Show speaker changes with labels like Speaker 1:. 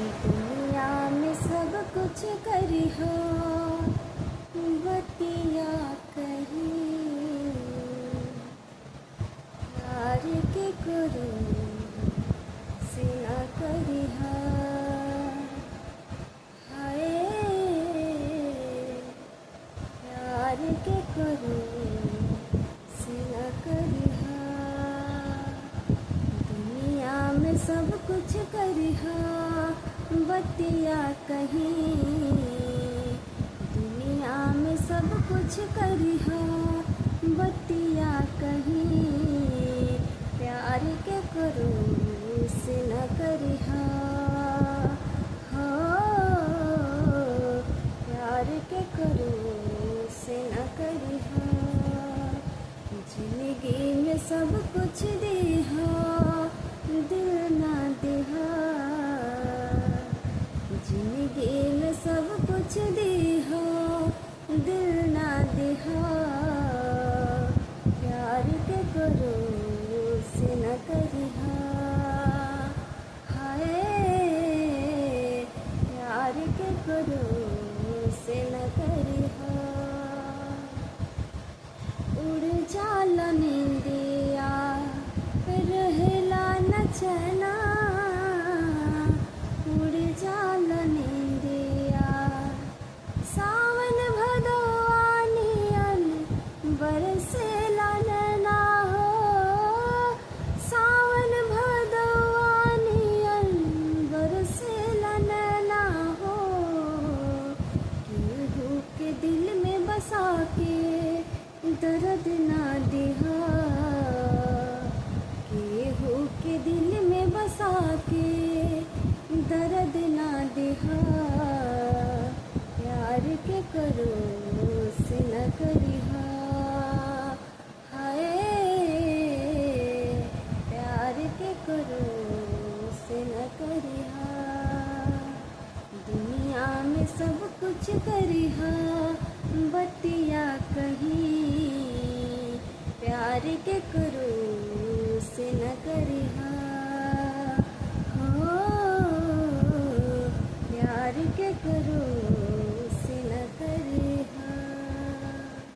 Speaker 1: दुनिया में सब कुछ करिहा बतिया कहीं प्यार के करो से ना करिहा हाय प्यार के करो से ना करिहा दुनिया में सब कुछ करिहा बतिया कहीं दुनिया में सब कुछ करिहा बतिया कहीं प्यार के करो से न करिहा हो प्यार के करो से न करिहा जिंदगी में सब कुछ देहा दिल ना देहा जिंदगी में सब कुछ देहा दिल ना देहा प्यार के करो से न करिहा हाय प्यार के करो से न करिहा उड़ जाला नींदिया रहेला न चैना उड़ जाला नींदिया सावन भदवानियन बरसेला नैना हो सावन भदवानियन बरसेला नैना हो केहू के दिल में बसा के दर्द ना दिहा केहू के दिल में बसा के दर्द ना दिहा प्यार के करो से न करिहा हाय प्यार के करो से न करिहा दुनिया में सब कुछ करिहा बतिया कहीं प्यार के करो से न करिहा।